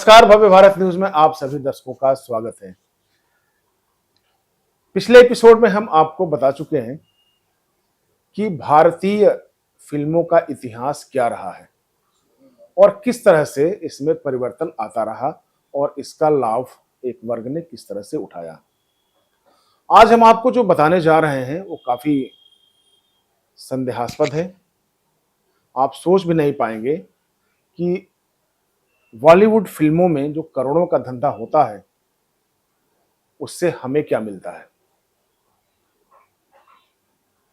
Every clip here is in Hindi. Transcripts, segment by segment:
नमस्कार, भव्य भारत न्यूज में आप सभी दर्शकों का स्वागत है। पिछले एपिसोड में हम आपको बता चुके हैं कि भारतीय फिल्मों का इतिहास क्या रहा है और किस तरह से इसमें परिवर्तन आता रहा और इसका लाभ एक वर्ग ने किस तरह से उठाया। आज हम आपको जो बताने जा रहे हैं वो काफी संदेहास्पद है। आप सोच भी नहीं पाएंगे कि बॉलीवुड फिल्मों में जो करोड़ों का धंधा होता है उससे हमें क्या मिलता है।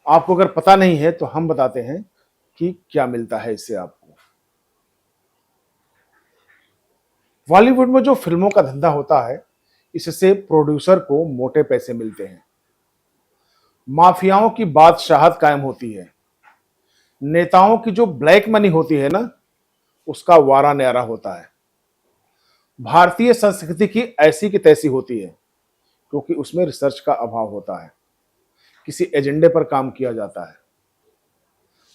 आपको अगर पता नहीं है तो हम बताते हैं कि क्या मिलता है इससे आपको। बॉलीवुड में जो फिल्मों का धंधा होता है इससे प्रोड्यूसर को मोटे पैसे मिलते हैं, माफियाओं की बादशाहत कायम होती है, नेताओं की जो ब्लैक मनी होती है ना उसका वारा न्यारा होता है। भारतीय संस्कृति की ऐसी की तैसी होती है क्योंकि उसमें रिसर्च का अभाव होता है, किसी एजेंडे पर काम किया जाता है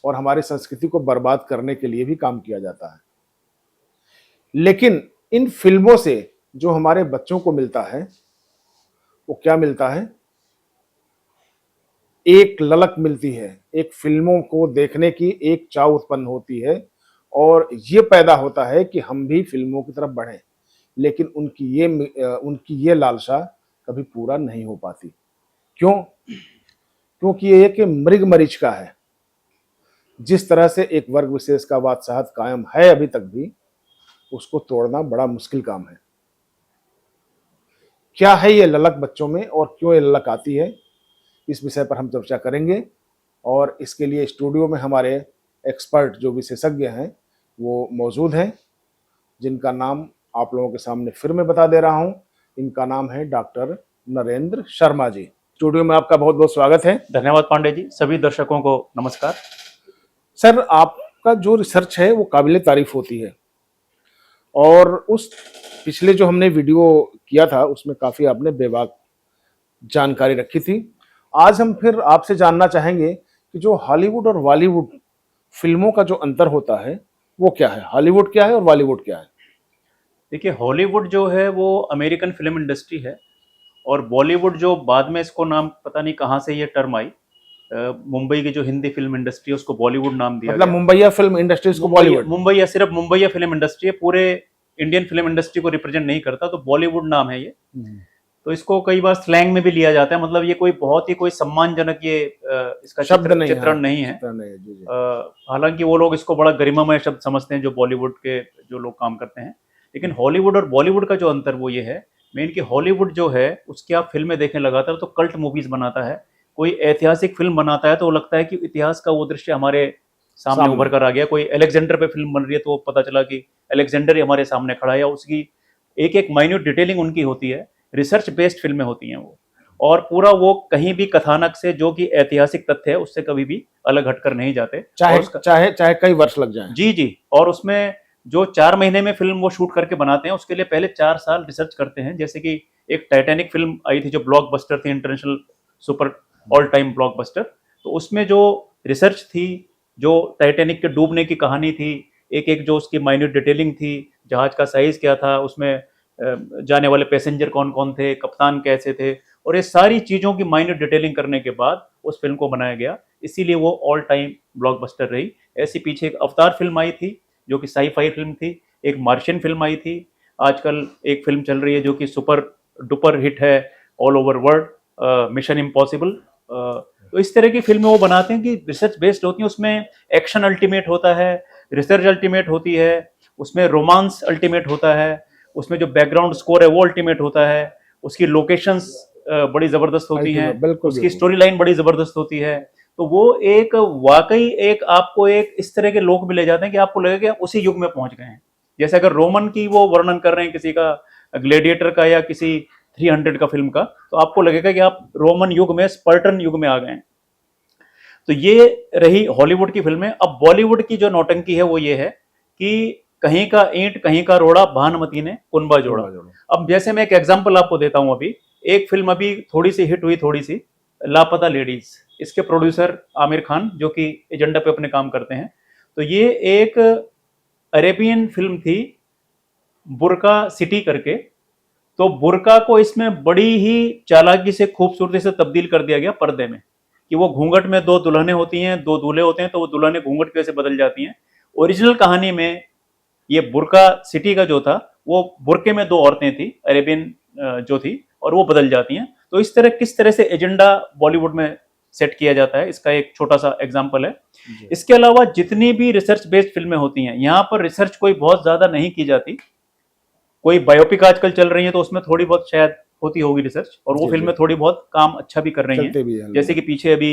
और हमारी संस्कृति को बर्बाद करने के लिए भी काम किया जाता है। लेकिन इन फिल्मों से जो हमारे बच्चों को मिलता है वो क्या मिलता है? एक ललक मिलती है, एक फिल्मों को देखने की एक चाव उत्पन्न होती है और ये पैदा होता है कि हम भी फिल्मों की तरफ बढ़ें। लेकिन उनकी ये लालसा कभी पूरा नहीं हो पाती। क्यों? क्योंकि ये एक मृग मरीचिका है। जिस तरह से एक वर्ग विशेष का बादशाहत कायम है अभी तक भी, उसको तोड़ना बड़ा मुश्किल काम है। क्या है ये ललक बच्चों में और क्यों ये ललक आती है, इस विषय पर हम चर्चा करेंगे। और इसके लिए स्टूडियो में हमारे एक्सपर्ट जो विशेषज्ञ हैं वो मौजूद हैं, जिनका नाम आप लोगों के सामने फिर मैं बता दे रहा हूं। इनका नाम है डॉक्टर नरेंद्र शर्मा जी। स्टूडियो में आपका बहुत बहुत स्वागत है। धन्यवाद पांडे जी। सभी दर्शकों को नमस्कार। सर, आपका जो रिसर्च है वो काबिले तारीफ होती है और उस पिछले जो हमने वीडियो किया था उसमें काफी आपने बेबाक जानकारी रखी थी। आज हम फिर आपसे जानना चाहेंगे कि जो हॉलीवुड और बॉलीवुड फिल्मों का जो अंतर होता है वो क्या है, हॉलीवुड क्या है और बॉलीवुड क्या है। देखिए, हॉलीवुड जो है वो अमेरिकन फिल्म इंडस्ट्री है और बॉलीवुड जो बाद में इसको नाम पता नहीं कहाँ से ये टर्म आई, मुंबई की जो हिंदी फिल्म इंडस्ट्री है उसको बॉलीवुड नाम दिया मतलब गया। मुंबईया फिल्म इंडस्ट्रीज को बॉलीवुड। मुंबई या सिर्फ मुंबईया फिल्म इंडस्ट्री है, पूरे इंडियन फिल्म इंडस्ट्री को रिप्रेजेंट नहीं करता, तो बॉलीवुड नाम है ये। तो इसको कई बार स्लैंग में भी लिया जाता है, मतलब ये कोई बहुत ही कोई सम्मानजनक ये इसका चित्रण नहीं है। हालांकि वो लोग इसको बड़ा गरिमामय शब्द समझते हैं जो बॉलीवुड के जो लोग काम करते हैं। लेकिन हॉलीवुड और बॉलीवुड का जो अंतर वो ये है मेन कि हॉलीवुड जो है उसकी आप फिल्में देखने लगातार तो कल्ट मूवीज बनाता है, कोई ऐतिहासिक फिल्म बनाता है तो वो लगता है कि इतिहास का वो दृश्य हमारे सामने उभर कर आ गया। कोई अलेक्जेंडर पे फिल्म बन रही है तो पता चला कि अलेक्जेंडर ही हमारे सामने खड़ा है, या उसकी एक एक माइन्यूट डिटेलिंग उनकी होती है। रिसर्च बेस्ड फिल्में होती हैं वो, और पूरा वो कहीं भी कथानक से जो कि ऐतिहासिक तथ्य है उससे कभी भी अलग हटकर नहीं जाते, चाहे कई वर्ष लग जाएं। जी जी। और उसमें जो 4 महीने में फिल्म वो शूट करके बनाते हैं उसके लिए पहले 4 साल रिसर्च करते हैं। जैसे कि एक टाइटैनिक फिल्म आई थी जो ब्लॉकबस्टर थी, international super all time blockbuster, तो उसमें जो रिसर्च थी, जो टाइटैनिक के डूबने की कहानी थी, एक एक जो उसकी माइन्यूट डिटेलिंग थी, जहाज का साइज क्या था, उसमें जाने वाले पैसेंजर कौन कौन थे, कप्तान कैसे थे, और ये सारी चीज़ों की माइन्यूट डिटेलिंग करने के बाद उस फिल्म को बनाया गया। इसीलिए वो ऑल टाइम ब्लॉकबस्टर रही। ऐसी पीछे एक अवतार फिल्म आई थी जो कि साई-फाई फिल्म थी, एक मार्शियन फिल्म आई थी, आजकल एक फिल्म चल रही है जो कि सुपर डुपर हिट है all over world, mission impossible. तो इस तरह की फिल्में वो बनाते हैं कि रिसर्च बेस्ड होती हैं, उसमें एक्शन अल्टीमेट होता है, रिसर्च अल्टीमेट होती है, उसमें रोमांस अल्टीमेट होता है, उसमें जो बैकग्राउंड स्कोर है वो अल्टीमेट होता है, उसकी लोकेशंस बड़ी ज़बरदस्त होती हैं, उसकी स्टोरी लाइन बड़ी ज़बरदस्त होती है। तो वो एक वाकई एक आपको एक इस तरह के लोग भी ले जाते हैं कि आपको लगेगा कि उसी युग में पहुंच गए हैं। जैसे अगर रोमन की वो वर्णन कर रहे हैं किसी का, ग्लेडिएटर का या किसी 300 का फिल्म का, तो आपको लगेगा कि आप रोमन युग में, स्पर्टन युग में आ गए हैं। तो ये रही हॉलीवुड की फिल्में। अब बॉलीवुड की जो नौटंकी है वो ये है कि कहीं का ईंट कहीं का रोड़ा, भानुमति ने कुनबा जोड़ा। अब जैसे मैं एक एग्जांपल आपको देता हूं, अभी एक फिल्म अभी थोड़ी सी हिट हुई, थोड़ी सी, लापता लेडीज। इसके प्रोड्यूसर आमिर खान जो कि एजेंडा पे अपने काम करते हैं। तो ये एक अरेबियन फिल्म थी बुर्का सिटी करके। तो बुर्का को इसमें बड़ी ही चालाकी से, खूबसूरती से तब्दील कर दिया गया पर्दे में, कि वो घूंघट में दो दुल्हनें होती हैं, दो दूल्हे होते हैं, तो वो दुल्हनें घूंघट की वजह से बदल जाती हैं। ओरिजिनल कहानी में ये बुर्का सिटी का जो था, वो बुर्के में दो औरतें थी, अरेबियन जो थी, और वो बदल जाती हैं। तो इस तरह किस तरह से एजेंडा बॉलीवुड में सेट किया जाता है, इसका एक छोटा सा एग्जाम्पल है। इसके अलावा जितनी भी रिसर्च बेस्ड फिल्में होती हैं, यहाँ पर रिसर्च कोई बहुत ज्यादा नहीं की जाती। कोई बायोपिक आजकल चल रही है तो उसमें थोड़ी बहुत शायद होती होगी रिसर्च, और वो जी, फिल्में जी। थोड़ी बहुत काम अच्छा भी कर रही हैं। चलते भी हैं जैसे कि पीछे अभी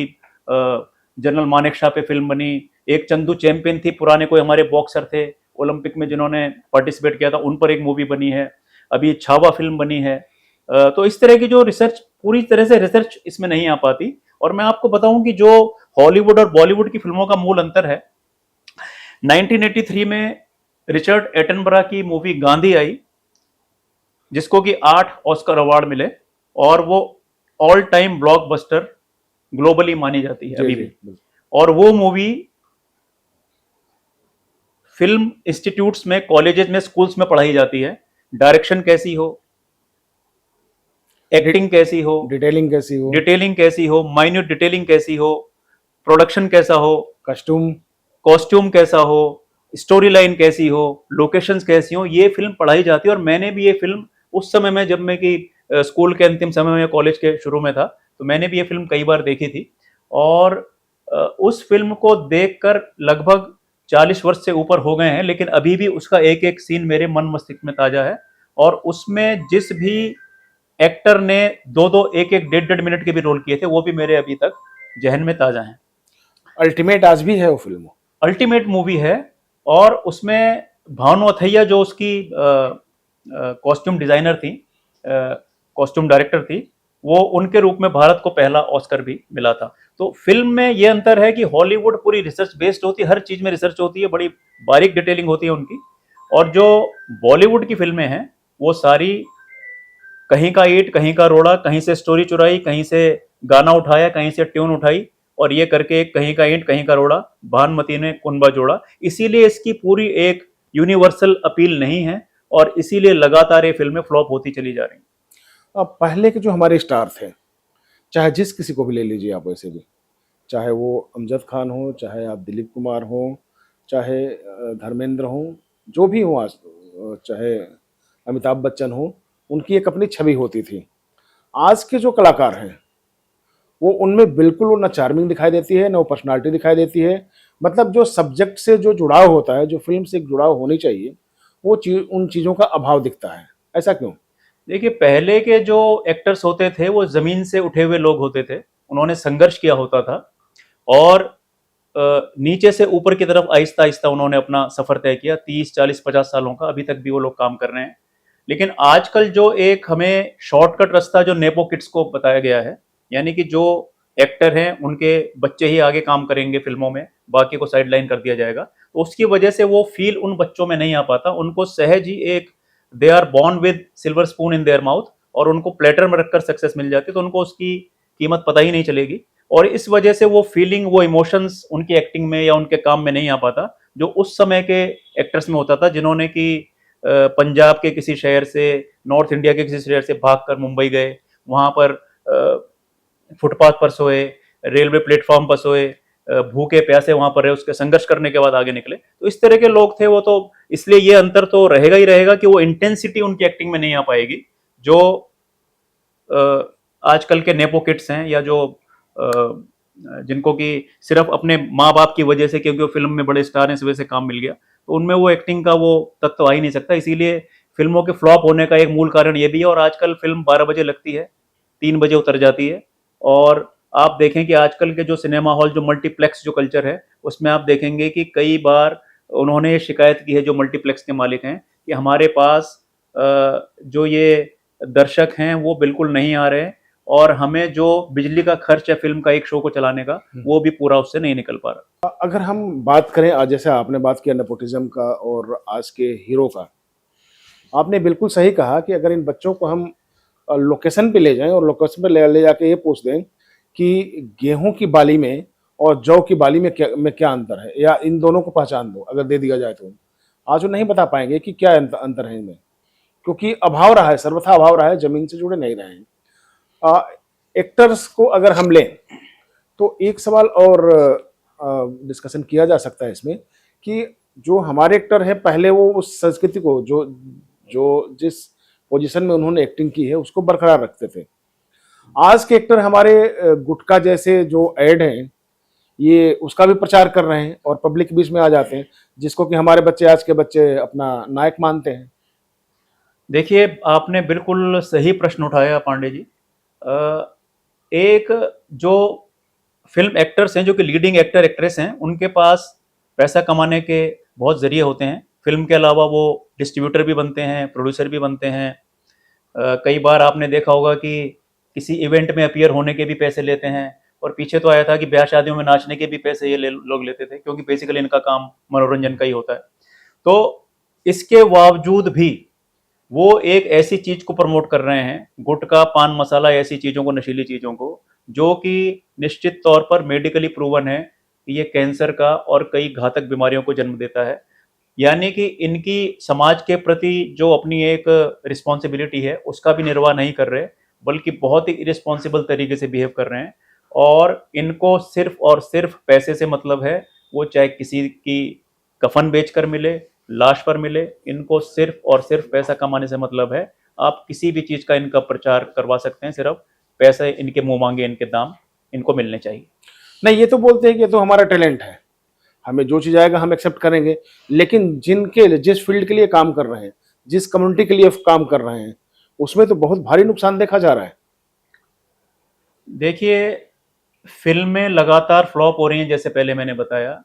जनरल मानेकशॉ पे फिल्म बनी, एक चंदू चैंपियन थी, पुराने कोई हमारे बॉक्सर थे ओलंपिक में जिन्होंने पार्टिसिपेट किया था, उन पर एक मूवी बनी है। अभी छावा फिल्म बनी है। तो इस तरह की जो रिसर्च, पूरी तरह से रिसर्च इसमें नहीं आ पाती। और मैं आपको बताऊं कि जो हॉलीवुड और बॉलीवुड की फिल्मों का मूल अंतर है, 1983 में रिचर्ड एटनबरा की मूवी गांधी आई, जिसको कि 8 ऑस्कर अवार्ड मिले, और वो ऑल टाइम ब्लॉकबस्टर ग्लोबली मानी जाती है जी, अभी जी, भी। बिल्कुल। और वो मूवी फिल्म इंस्टीट्यूट्स में, कॉलेजेस में, स्कूल्स में पढ़ाई जाती है। डायरेक्शन कैसी हो, एक्टिंग कैसी हो, डिटेलिंग कैसी हो, डिटेलिंग कैसी हो, माइन्यूट डिटेलिंग कैसी हो, प्रोडक्शन कैसा हो, कस्टूम, कॉस्ट्यूम कैसा हो, स्टोरी लाइन कैसी हो, लोकेशंस कैसी हो, ये फिल्म पढ़ाई जाती है। और मैंने भी ये फिल्म उस समय में, जब मैं कि स्कूल के अंतिम समय में, कॉलेज के शुरू में था, तो मैंने भी ये फिल्म कई बार देखी थी। और उस फिल्म को देखकर लगभग 40 वर्ष से ऊपर हो गए हैं, लेकिन अभी भी उसका एक एक सीन मेरे मन मस्तिष्क में ताजा है। और उसमें जिस भी एक्टर ने दो दो, एक एक, डेढ़ डेढ़ मिनट के भी रोल किए थे, वो भी मेरे अभी तक जहन में ताजा हैं। अल्टीमेट आज भी है वो फिल्म। अल्टीमेट मूवी है। और उसमें भानु अथैया जो उसकी कॉस्ट्यूम डिजाइनर थी, कॉस्ट्यूम डायरेक्टर थी, वो उनके रूप में भारत को पहला ऑस्कर भी मिला था। तो फिल्म में ये अंतर है कि हॉलीवुड पूरी रिसर्च बेस्ड होती है, हर चीज में रिसर्च होती है, बड़ी बारीक डिटेलिंग होती है उनकी। और जो बॉलीवुड की फिल्में हैं, वो सारी कहीं का ईंट कहीं का रोड़ा, कहीं से स्टोरी चुराई, कहीं से गाना उठाया, कहीं से ट्यून उठाई, और ये करके एक कहीं का ईंट कहीं का रोड़ा, भानुमति ने कुनबा जोड़ा। इसीलिए इसकी पूरी एक यूनिवर्सल अपील नहीं है, और इसीलिए लगातार ये फिल्में फ्लॉप होती चली जा रही हैं। अब पहले के जो हमारे स्टार थे, चाहे जिस किसी को भी ले लीजिए आप, वैसे भी, चाहे वो अमजद खान हो, चाहे आप दिलीप कुमार हो, चाहे धर्मेंद्र हो, जो भी हो आज, चाहे अमिताभ बच्चन हो, उनकी एक अपनी छवि होती थी। आज के जो कलाकार हैं, वो उनमें बिल्कुल वो ना चार्मिंग दिखाई देती है, ना वो पर्सनालिटी दिखाई देती है। मतलब जो सब्जेक्ट से जो जुड़ाव होता है, जो फिल्म से एक जुड़ाव होनी चाहिए, वो उन चीज़ों का अभाव दिखता है। ऐसा क्यों? देखिए, पहले के जो एक्टर्स होते थे, वो जमीन से उठे हुए लोग होते थे, उन्होंने संघर्ष किया होता था, और नीचे से ऊपर की तरफ आहिस्ता आहिस्ता उन्होंने अपना सफर तय किया। 30, 40, 50 सालों का, अभी तक भी वो लोग काम कर रहे हैं। लेकिन आजकल जो एक हमें शॉर्टकट रास्ता जो नेपो किड्स को बताया गया है, यानी कि जो एक्टर हैं उनके बच्चे ही आगे काम करेंगे फिल्मों में, बाकी को साइडलाइन कर दिया जाएगा, तो उसकी वजह से वो फील उन बच्चों में नहीं आ पाता। उनको सहज ही एक, they are born with silver spoon in their mouth, और उनको प्लेटर में रखकर सक्सेस मिल जाती है, तो उनको उसकी कीमत पता ही नहीं चलेगी। और इस वजह से वो फीलिंग, वो इमोशंस उनकी एक्टिंग में या उनके काम में नहीं आ पाता, जो उस समय के एक्टर्स में होता था, जिन्होंने कि पंजाब के किसी शहर से, नॉर्थ इंडिया के किसी शहर से भागकर मुंबई गए, वहां पर फुटपाथ पर सोए, रेलवे प्लेटफॉर्म पर सोए, भूखे प्यासे वहां पर रहे, उसके संघर्ष करने के बाद आगे निकले। तो इस तरह के लोग थे वो। तो इसलिए ये अंतर तो रहेगा ही रहेगा कि वो इंटेंसिटी उनकी एक्टिंग में नहीं आ पाएगी, जो आजकल के नेपो किड्स हैं, या जो जिनको कि सिर्फ अपने माँ बाप की वजह से, क्योंकि वो फिल्म में बड़े स्टार हैं, इस वजह से काम मिल गया, तो उनमें वो एक्टिंग का वो तत्व आ ही नहीं सकता। इसीलिए फिल्मों के फ्लॉप होने का एक मूल कारण ये भी है। और आजकल फिल्म 12 बजे लगती है, 3 बजे उतर जाती है। और आप देखें कि आजकल के जो सिनेमा हॉल, जो मल्टीप्लेक्स जो कल्चर है, उसमें आप देखेंगे कि कई बार उन्होंने शिकायत की है, जो मल्टीप्लेक्स के मालिक हैं, कि हमारे पास जो ये दर्शक हैं वो बिल्कुल नहीं आ रहे, और हमें जो बिजली का खर्च है फिल्म का एक शो को चलाने का, वो भी पूरा उससे नहीं निकल पा रहा। अगर हम बात करें, आज जैसे आपने बात किया नेपोटिज्म का और आज के हीरो का, आपने बिल्कुल सही कहा कि अगर इन बच्चों को हम लोकेशन पे ले जाएं और लोकेशन पे ले जाके ये पूछ दें कि गेहूं की बाली में और जौ की बाली में क्या अंतर है, या इन दोनों को पहचान दो, अगर दे दिया जाए तो आज वो नहीं बता पाएंगे कि क्या अंतर है इनमें, क्योंकि अभाव रहा है, सर्वथा अभाव रहा है, जमीन से जुड़े नहीं रहे हैं। एक्टर्स को अगर हम लें तो एक सवाल और डिस्कशन किया जा सकता है इसमें कि जो हमारे एक्टर हैं पहले वो उस संस्कृति को जो जो जिस पोजीशन में उन्होंने एक्टिंग की है उसको बरकरार रखते थे। आज के एक्टर हमारे गुटखा जैसे जो ऐड हैं ये उसका भी प्रचार कर रहे हैं और पब्लिक के बीच में आ जाते हैं, जिसको कि हमारे बच्चे, आज के बच्चे अपना नायक मानते हैं। देखिए, आपने बिल्कुल सही प्रश्न उठाया पांडे जी। एक जो फिल्म एक्टर्स हैं, जो कि लीडिंग एक्टर एक्ट्रेस हैं, उनके पास पैसा कमाने के बहुत जरिए होते हैं। फिल्म के अलावा वो डिस्ट्रीब्यूटर भी बनते हैं, प्रोड्यूसर भी बनते हैं। कई बार आपने देखा होगा कि किसी इवेंट में अपीयर होने के भी पैसे लेते हैं। और पीछे तो आया था कि ब्याह शादियों में नाचने के भी पैसे ये लोग लेते थे, क्योंकि बेसिकली इनका काम मनोरंजन का ही होता है। तो इसके बावजूद भी वो एक ऐसी चीज को प्रमोट कर रहे हैं, गुटखा, पान मसाला, ऐसी चीजों को, नशीली चीजों को, जो कि निश्चित तौर पर मेडिकली प्रूवन है कि ये कैंसर का और कई घातक बीमारियों को जन्म देता है। यानी कि इनकी समाज के प्रति जो अपनी एक रिस्पॉन्सिबिलिटी है उसका भी निर्वाह नहीं कर रहे, बल्कि बहुत ही इरिस्पॉन्सिबल तरीके से बिहेव कर रहे हैं। और इनको सिर्फ और सिर्फ पैसे से मतलब है, वो चाहे किसी की कफन बेचकर मिले, लाश पर मिले, इनको सिर्फ और सिर्फ पैसा कमाने से मतलब है। आप किसी भी चीज का इनका प्रचार करवा सकते हैं, सिर्फ पैसे इनके मुंह मांगे, इनके दाम इनको मिलने चाहिए। नहीं, ये तो बोलते हैं कि ये तो हमारा टैलेंट है, हमें जो चीज आएगा हम एक्सेप्ट करेंगे, लेकिन जिस फील्ड के लिए काम कर रहे हैं, जिस कम्युनिटी के लिए काम कर रहे हैं, उसमें तो बहुत भारी नुकसान देखा जा रहा है। देखिए, फिल्में लगातार फ्लॉप हो रही हैं, जैसे पहले मैंने बताया।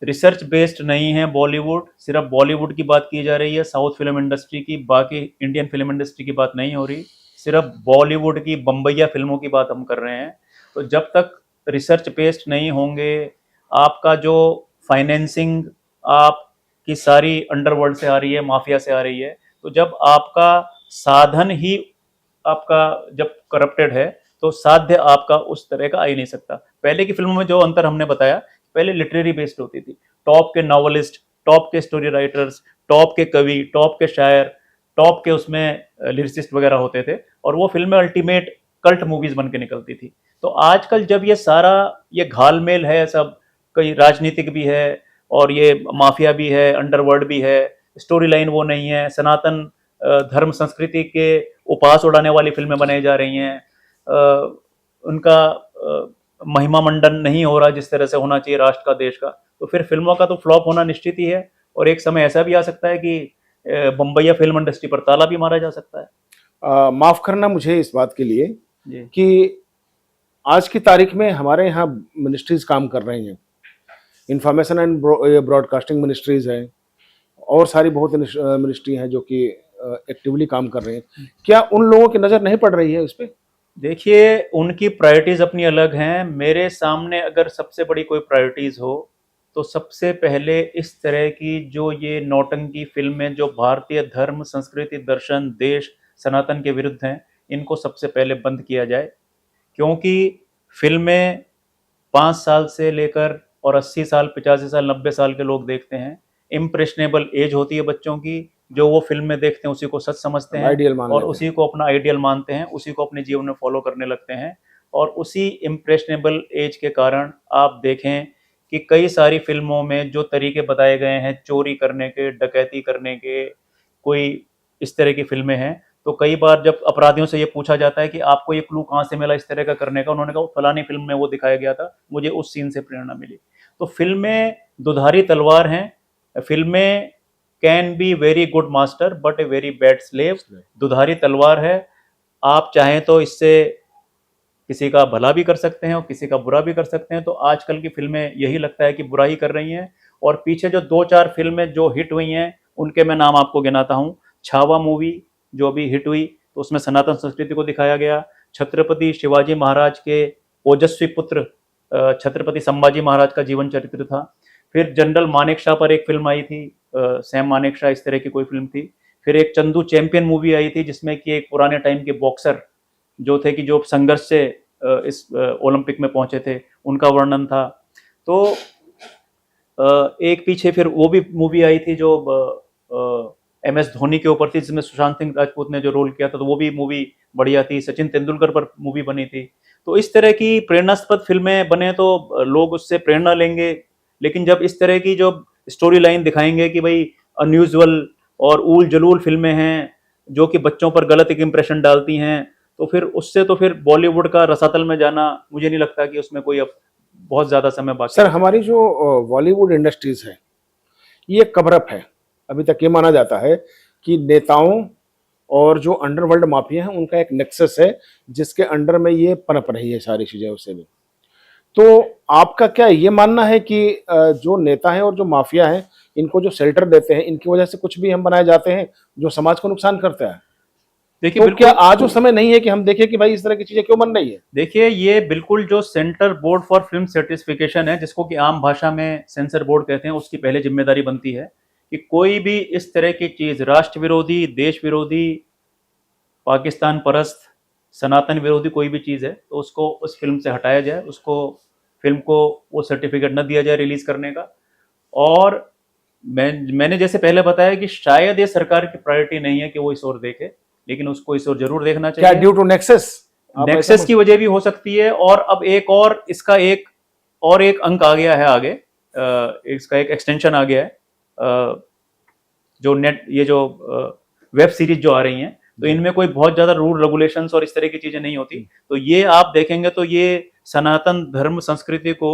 रिसर्च बेस्ड नहीं है बॉलीवुड, सिर्फ बॉलीवुड की बात की जा रही है, साउथ फिल्म इंडस्ट्री की, बाकी इंडियन फिल्म इंडस्ट्री की बात नहीं हो रही। सिर्फ बॉलीवुड की बम्बैया फिल्मों की बात हम कर रहे हैं। तो जब तक रिसर्च बेस्ड नहीं होंगे, आपका जो फाइनेंसिंग आपकी सारी अंडरवर्ल्ड से आ रही है, माफिया से आ रही है, तो जब आपका साधन ही आपका जब करप्टेड है, तो साध्य आपका उस तरह का आ ही नहीं सकता। पहले की फिल्मों में जो अंतर हमने बताया, पहले लिटरेरी बेस्ड होती थी, टॉप के नॉवलिस्ट, टॉप के स्टोरी राइटर्स, टॉप के कवि, टॉप के शायर, टॉप के उसमें लिरिसिस्ट वगैरह होते थे, और वो फिल्में अल्टीमेट कल्ट मूवीज बन के निकलती थी। तो आजकल जब ये सारा ये घालमेल है, सब कई राजनीतिक भी है और ये माफिया भी है, अंडरवर्ल्ड भी है, स्टोरी लाइन वो नहीं है, सनातन धर्म संस्कृति के उपास उड़ाने वाली फिल्में बनाई जा रही हैं, उनका महिमा मंडन नहीं हो रहा जिस तरह से होना चाहिए राष्ट्र का, देश का। तो फिर फिल्मों का तो फ्लॉप होना निश्चित ही है, और एक समय ऐसा भी आ सकता है कि बम्बैया फिल्म इंडस्ट्री पर ताला भी मारा जा सकता है। माफ करना मुझे इस बात के लिए जी। कि आज की तारीख में हमारे यहाँ मिनिस्ट्रीज काम कर रही हैं, इंफॉर्मेशन एंड ब्रॉडकास्टिंग मिनिस्ट्रीज हैं, और सारी बहुत मिनिस्ट्री हैं जो कि एक्टिवली काम कर रही हैं। क्या उन लोगों की नज़र नहीं पड़ रही है उस पर? देखिए, उनकी प्रायोरिटीज अपनी अलग हैं। मेरे सामने अगर सबसे बड़ी कोई प्रायोरिटीज हो, तो सबसे पहले इस तरह की जो ये नौटंकी फिल्में जो भारतीय धर्म, संस्कृति, दर्शन, देश, सनातन के विरुद्ध हैं, इनको सबसे पहले बंद किया जाए। क्योंकि फिल्में 5 साल से लेकर और 80 साल, 85 साल, 90 साल के लोग देखते हैं। इम्प्रेशनेबल एज होती है बच्चों की, जो वो फिल्म में देखते हैं उसी को सच समझते हैं, आइडियल मान और लेते उसी को अपना आइडियल मानते हैं, उसी को अपने जीवन में फॉलो करने लगते हैं। और उसी इम्प्रेशनेबल एज के कारण आप देखें कि कई सारी फिल्मों में जो तरीके बताए गए हैं चोरी करने के, डकैती करने के, कोई इस तरह की फिल्में हैं, तो कई बार जब अपराधियों से ये पूछा जाता है कि आपको ये क्लू कहाँ से मिला इस तरह का करने का, उन्होंने कहा फलानी फिल्म में वो दिखाया गया था, मुझे उस सीन से प्रेरणा मिली। तो फिल्में दुधारी तलवार हैं। फिल्में can be very good master but a very bad slave. दुधारी तलवार है, आप चाहें तो इससे किसी का भला भी कर सकते हैं और किसी का बुरा भी कर सकते हैं। तो आजकल की फिल्में यही लगता है कि बुरा ही कर रही हैं। और पीछे जो 2-4 फिल्में जो हिट हुई हैं, उनके मैं नाम आपको गिनाता हूँ। छावा मूवी जो अभी हिट हुई, तो उसमें सनातन संस्कृति को दिखाया गया। छत्रपति शिवाजी महाराज के ओजस्वी पुत्र छत्रपति संभाजी महाराज का जीवन चरित्र था। फिर जनरल मानेकशॉ पर एक फिल्म आई थी, सैम मानेकशॉ, इस तरह की कोई फिल्म थी। फिर एक चंदू चैंपियन मूवी आई थी, जिसमें कि एक पुराने टाइम के बॉक्सर जो थे कि जो संघर्ष से इस ओलंपिक में पहुंचे थे, उनका वर्णन था। तो एक पीछे फिर वो भी मूवी आई थी जो MS धोनी के ऊपर थी, जिसमें सुशांत सिंह राजपूत ने जो रोल किया था, तो वो भी मूवी बढ़िया थी। सचिन तेंदुलकर पर मूवी बनी थी। तो इस तरह की प्रेरणास्पद फिल्में बने तो लोग उससे प्रेरणा लेंगे। लेकिन जब इस तरह की जो स्टोरी लाइन दिखाएंगे कि भाई अनयूजुअल और ऊल जलूल फिल्में हैं जो कि बच्चों पर गलत एक इंप्रेशन डालती हैं, तो फिर उससे तो फिर बॉलीवुड का रसातल में जाना, मुझे नहीं लगता कि उसमें कोई अब बहुत ज्यादा समय बाकी सर, बचा है। हमारी जो बॉलीवुड इंडस्ट्रीज है, ये कवरअप है। अभी तक ये माना जाता है कि नेताओं और जो अंडरवर्ल्ड माफिया हैं उनका एक नेक्सस है, जिसके अंडर में ये पनप रही है सारी चीजें उससे भी। तो आपका क्या ये मानना है कि जो नेता है और जो माफिया है, इनको जो शेल्टर देते हैं, इनकी वजह से कुछ भी हम बनाए जाते हैं जो समाज को नुकसान करता है? देखिए तो क्या बिल्कुल, आज वो समय नहीं है कि हम देखें कि भाई इस तरह की चीजें क्यों बन रही है? देखिए ये बिल्कुल जो centre board for film certification है, जिसको कि आम भाषा में सेंसर बोर्ड कहते हैं, उसकी पहले जिम्मेदारी बनती है कि कोई भी इस तरह की चीज राष्ट्र विरोधी, देश विरोधी, पाकिस्तान परस्त, सनातन विरोधी कोई भी चीज है तो उसको उस फिल्म से हटाया जाए, उसको फिल्म को वो सर्टिफिकेट न दिया जाए रिलीज करने का। और मैंने जैसे पहले बताया कि शायद ये सरकार की प्रायोरिटी नहीं है कि वो इस ओर देखे, लेकिन उसको इस ओर जरूर देखना क्या चाहिए। Due to nexus? आप ऐसा नेक्सस की वजह भी हो सकती है। और अब एक और इसका एक अंक आ गया है आगे, इसका एक एक्सटेंशन आ गया है। जो नेट ये जो वेब सीरीज जो आ रही हैं, तो इनमें कोई बहुत ज्यादा रूल रेगुलेशंस और इस तरह की चीजें नहीं होती। तो ये आप देखेंगे तो ये सनातन धर्म संस्कृति को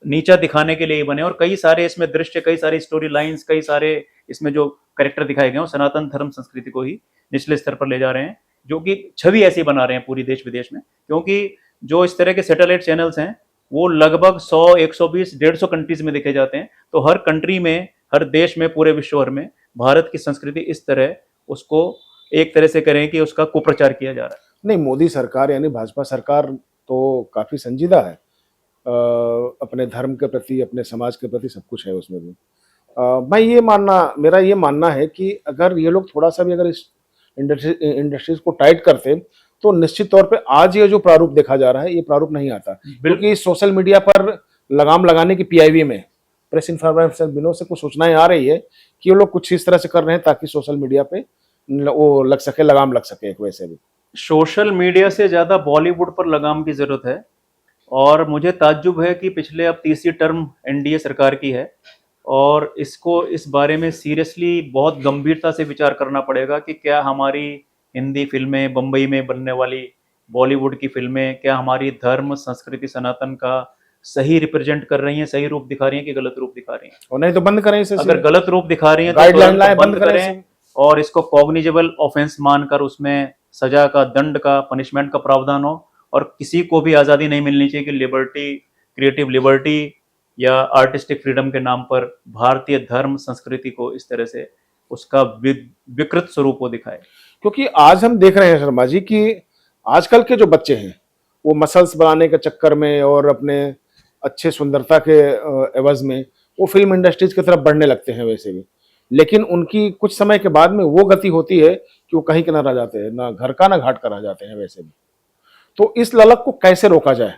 नीचा दिखाने के लिए ही बने, और कई सारे इसमें दृश्य, कई सारी स्टोरी लाइंस, कई सारे इसमें जो कैरेक्टर दिखाए गए हैं सनातन धर्म संस्कृति को ही निचले स्तर पर ले जा रहे हैं, जो कि छवि ऐसी बना रहे हैं पूरी देश विदेश में। क्योंकि जो इस तरह के सैटेलाइट चैनल्स हैं वो लगभग 100, 120, 150 कंट्रीज में देखे जाते हैं। तो हर कंट्री में, हर देश में, पूरे विश्व भर में भारत की संस्कृति इस तरह उसको एक तरह से करें कि उसका कुप्रचार किया जा रहा है। नहीं, मोदी सरकार यानी भाजपा सरकार तो काफी संजीदा है अपने धर्म के प्रति, अपने समाज के प्रति, सब कुछ है उसमें भी। मेरा ये मानना है कि अगर ये लोग थोड़ा सा भी अगर इस इंडस्ट्रीज को टाइट करते तो निश्चित तौर पे आज ये जो प्रारूप देखा जा रहा है, ये प्रारूप नहीं आता। क्योंकि सोशल मीडिया पर लगाम लगाने की पीआईबी में, प्रेस इन्फॉर्मेशन ब्यूरो से कुछ सूचनाएं आ रही है कि ये लोग कुछ इस तरह से कर रहे हैं ताकि सोशल मीडिया पे वो लग सके, लगाम लग सके एक वैसे भी। सोशल मीडिया से ज्यादा बॉलीवुड पर लगाम की जरूरत है। और मुझे ताज्जुब है कि पिछले अब तीसरी टर्म एनडीए सरकार की है, और इसको इस बारे में सीरियसली बहुत गंभीरता से विचार करना पड़ेगा कि क्या हमारी हिंदी फिल्में, बम्बई में बनने वाली बॉलीवुड की फिल्में, क्या हमारी धर्म, संस्कृति, सनातन का सही रिप्रेजेंट कर रही हैं, सही रूप दिखा रही हैं कि गलत रूप दिखा रही हैं। और नहीं तो बंद करें इसे। अगर गलत रूप दिखा रही हैं तो गाइडलाइन तुरंत लाएं, बंद बंद करें करें, और इसको कॉग्निजेबल ऑफेंस मानकर उसमें सजा का, दंड का, पनिशमेंट का प्रावधान हो। और किसी को भी आज़ादी नहीं मिलनी चाहिए कि लिबर्टी, क्रिएटिव लिबर्टी या आर्टिस्टिक फ्रीडम के नाम पर भारतीय धर्म संस्कृति को इस तरह से उसका विकृत स्वरूप को दिखाए। क्योंकि आज हम देख रहे हैं शर्मा जी कि आजकल के जो बच्चे हैं वो मसल्स बनाने के चक्कर में और अपने अच्छे सुंदरता के एवज में वो फिल्म इंडस्ट्रीज की तरफ बढ़ने लगते हैं वैसे भी। लेकिन उनकी कुछ समय के बाद में वो गति होती है कि वो कहीं के ना रह जाते हैं, ना घर का ना घाट का रह जाते हैं वैसे भी। तो इस ललक को कैसे रोका जाए?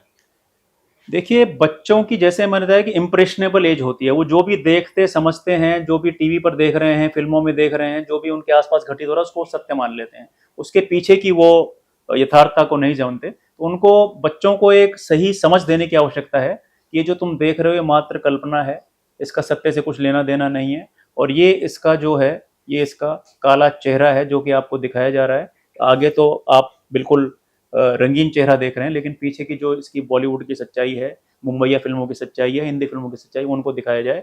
देखिए बच्चों की, जैसे मैंने बताया कि इम्प्रेशनेबल एज होती है, वो जो भी देखते समझते हैं, जो भी टीवी पर देख रहे हैं, फिल्मों में देख रहे हैं, जो भी उनके आसपास घटित हो रहा है उसको सत्य मान लेते हैं। उसके पीछे की वो यथार्थता को नहीं जानते। तो उनको, बच्चों को एक सही समझ देने की आवश्यकता है कि ये जो तुम देख रहे हो ये मात्र कल्पना है, इसका सत्य से कुछ लेना देना नहीं है, और ये इसका जो है, ये इसका काला चेहरा है जो कि आपको दिखाया जा रहा है। आगे तो आप बिल्कुल रंगीन चेहरा देख रहे हैं, लेकिन पीछे की जो इसकी बॉलीवुड की सच्चाई है, मुंबईया फिल्मों की सच्चाई है, हिंदी फिल्मों की सच्चाई, उनको दिखाया जाए।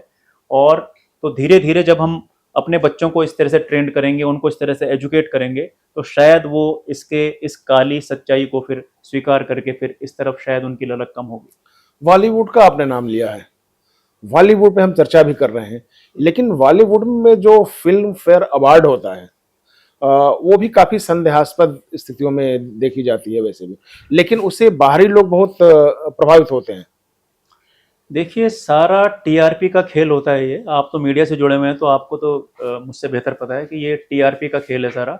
और तो धीरे धीरे जब हम अपने बच्चों को इस तरह से ट्रेंड करेंगे, उनको इस तरह से एजुकेट करेंगे, तो शायद वो इस काली सच्चाई को फिर स्वीकार करके फिर इस तरफ शायद उनकी ललक कम होगी। बॉलीवुड का आपने नाम लिया है, बॉलीवुड पे हम चर्चा भी कर रहे हैं, लेकिन बॉलीवुड में जो फिल्म फेयर अवार्ड होता है वो भी काफी संदेहास्पद स्थितियों में देखी जाती है वैसे भी, लेकिन उससे बाहरी लोग बहुत प्रभावित होते हैं। देखिए सारा टीआरपी का खेल होता है ये। आप तो मीडिया से जुड़े हुए हैं तो आपको तो मुझसे बेहतर पता है कि ये टीआरपी का खेल है सारा।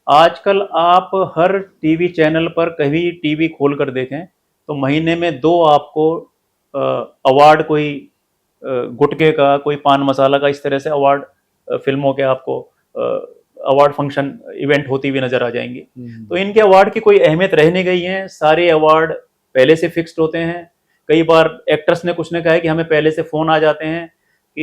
आजकल आप हर टीवी चैनल पर कभी टीवी खोल कर देखें तो महीने में 2 आपको अवार्ड, कोई गुटखे का, कोई पान मसाला का, इस तरह से अवार्ड फिल्मों के आपको अवार्ड फंक्शन इवेंट होती हुई नजर आ जाएंगी। तो इनके अवार्ड की कोई अहमियत रह नहीं गई है, सारे अवार्ड पहले से फिक्स्ड होते हैं। कई बार एक्टर्स ने कुछ ने कहा है कि हमें पहले से फोन आ जाते हैं कि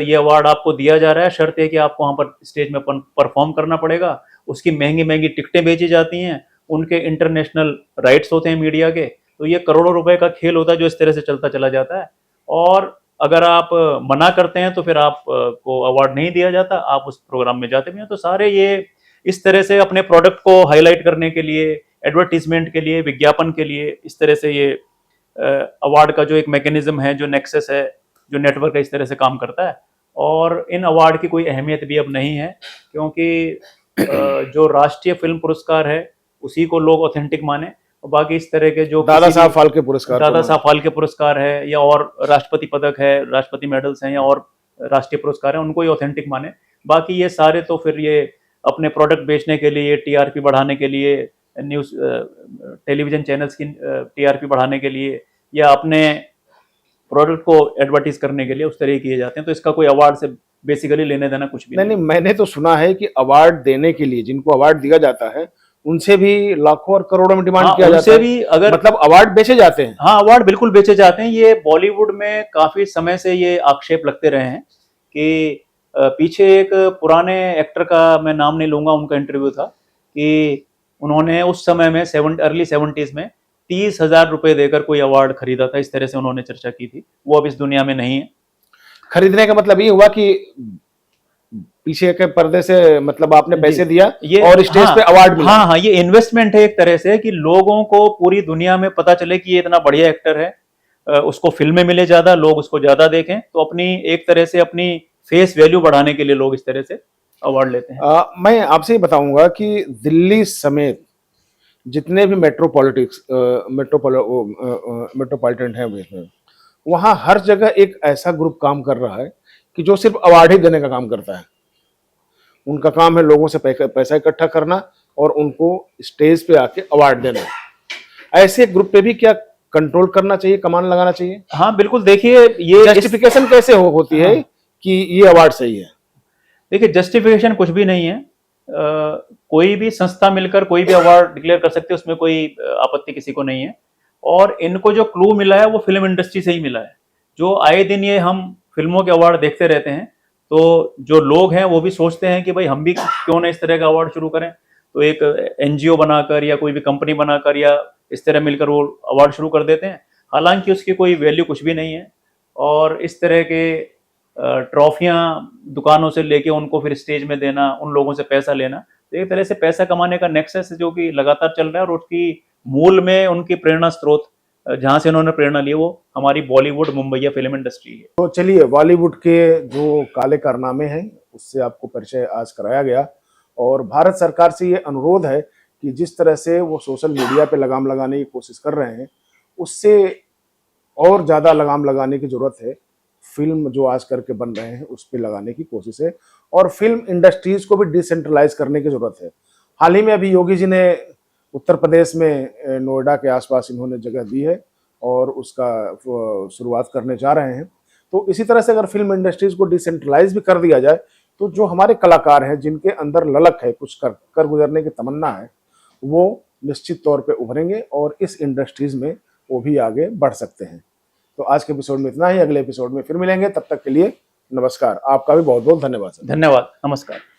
ये अवार्ड आपको दिया जा रहा है, शर्त है कि आपको वहाँ पर स्टेज में परफॉर्म करना पड़ेगा। उसकी महंगी महंगी टिकटें बेची जाती हैं, उनके इंटरनेशनल राइट्स होते हैं मीडिया के। तो ये करोड़ों रुपए का खेल होता है जो इस तरह से चलता चला जाता है। और अगर आप मना करते हैं तो फिर आप को अवार्ड नहीं दिया जाता, आप उस प्रोग्राम में जाते भी हैं। तो सारे ये इस तरह से अपने प्रोडक्ट को हाईलाइट करने के लिए, एडवर्टीजमेंट के लिए, विज्ञापन के लिए, इस तरह से ये अवार्ड का जो एक मैकेनिज्म है, जो नेक्सस है, जो नेटवर्क है, इस तरह से काम करता है। और इन अवार्ड की कोई अहमियत भी अब नहीं है, क्योंकि जो राष्ट्रीय फिल्म पुरस्कार है उसी को लोग ऑथेंटिक माने। और बाकी इस तरह के जो दादा साहब फाल्के पुरस्कार, दादा साहब फाल्के पुरस्कार है, या और राष्ट्रपति पदक है, राष्ट्रपति मेडल्स हैं, या और राष्ट्रीय पुरस्कार है, उनको ही ऑथेंटिक माने। बाकी ये सारे तो फिर ये अपने प्रोडक्ट बेचने के लिए, टीआरपी बढ़ाने के लिए, न्यूज टेलीविजन चैनल्स की टीआरपी बढ़ाने के लिए, या अपने प्रोडक्ट को एडवर्टाइज करने के लिए उस तरह किए जाते हैं। तो इसका कोई अवार्ड से बेसिकली लेने देना कुछ भी नहीं। मैंने तो सुना है कि अवार्ड देने के लिए जिनको अवार्ड दिया जाता है उनसे भी लाखों और करोड़ों में डिमांड किया जाता है। भी अगर मतलब अवार्ड बेचे जाते हैं। हाँ, अवार्ड बिल्कुल बेचे जाते हैं। ये बॉलीवुड में काफी समय से ये आक्षेप लगते रहे हैं कि पीछे एक पुराने एक्टर का मैं नाम नहीं लूंगा, उनका इंटरव्यू था कि उन्होंने उस समय में अर्ली 70s में 30,000 रुपए देकर कोई अवार्ड खरीदा था। इस तरह से उन्होंने चर्चा की थी। वो अब इस दुनिया में नहीं है। खरीदने का मतलब ये हुआ कि पीछे के पर्दे से मतलब आपने पैसे दिया और स्टेज पे अवार्ड मिला। हाँ, ये इन्वेस्टमेंट है एक तरह से, कि लोगों को पूरी दुनिया में पता चले कि ये इतना बढ़िया एक्टर है, उसको फिल्में मिले ज्यादा, लोग उसको ज्यादा देखें। तो अपनी एक तरह से अपनी फेस वैल्यू बढ़ाने के लिए लोग इस तरह से अवार्ड लेते हैं। मैं आपसे ये बताऊंगा कि दिल्ली समेत जितने भी मेट्रोपॉलिटन है वहां हर जगह एक ऐसा ग्रुप काम कर रहा है कि जो सिर्फ अवार्ड ही देने का काम करता है। उनका काम है लोगों से पैसा इकट्ठा करना और उनको स्टेज पे आके अवार्ड देना। ऐसे ग्रुप पे भी क्या कंट्रोल करना चाहिए, कमान लगाना चाहिए? हाँ बिल्कुल। देखिए, ये जस्टिफिकेशन कैसे होती है कि ये अवार्ड सही है? देखिए, जस्टिफिकेशन कुछ भी नहीं है। कोई भी संस्था मिलकर कोई भी अवार्ड डिक्लेयर कर सकते है, उसमें कोई आपत्ति किसी को नहीं है। और इनको जो क्लू मिला है वो फिल्म इंडस्ट्री से ही मिला है। जो आए दिन ये हम फिल्मों के अवार्ड देखते रहते हैं, तो जो लोग हैं वो भी सोचते हैं कि भाई हम भी क्यों ना इस तरह का अवार्ड शुरू करें। तो एक एनजीओ बनाकर या कोई भी कंपनी बनाकर या इस तरह मिलकर वो अवार्ड शुरू कर देते हैं। हालांकि उसकी कोई वैल्यू कुछ भी नहीं है। और इस तरह के ट्रॉफियां दुकानों से लेके उनको फिर स्टेज में देना, उन लोगों से पैसा लेना, तो एक तरह से पैसा कमाने का नेक्सस जो कि लगातार चल रहा है। और उसकी मूल में उनकी प्रेरणा स्रोत जहां से उन्होंने प्रेरणा ली वो हमारी बॉलीवुड, मुंबईया फिल्म इंडस्ट्री है। तो चलिए, बॉलीवुड के जो काले कारनामे हैं उससे आपको परिचय आज कराया गया। और भारत सरकार से ये अनुरोध है कि जिस तरह से वो सोशल मीडिया पे लगाम लगाने की कोशिश कर रहे हैं, उससे और ज़्यादा लगाम लगाने की ज़रूरत है। फिल्म जो आज करके बन रहे हैं उस पर लगाने की कोशिश है और फिल्म इंडस्ट्रीज को भी डिसेंट्रलाइज करने की ज़रूरत है। हाल ही में अभी योगी जी ने उत्तर प्रदेश में नोएडा के आसपास इन्होंने जगह दी है और उसका शुरुआत करने जा रहे हैं। तो इसी तरह से अगर फिल्म इंडस्ट्रीज को डिसेंट्रलाइज भी कर दिया जाए तो जो हमारे कलाकार हैं, जिनके अंदर ललक है, कुछ कर गुजरने की तमन्ना है, वो निश्चित तौर पे उभरेंगे और इस इंडस्ट्रीज में वो भी आगे बढ़ सकते हैं। तो आज के एपिसोड में इतना ही। अगले एपिसोड में फिर मिलेंगे। तब तक के लिए नमस्कार। आपका भी बहुत बहुत धन्यवाद। धन्यवाद। नमस्कार।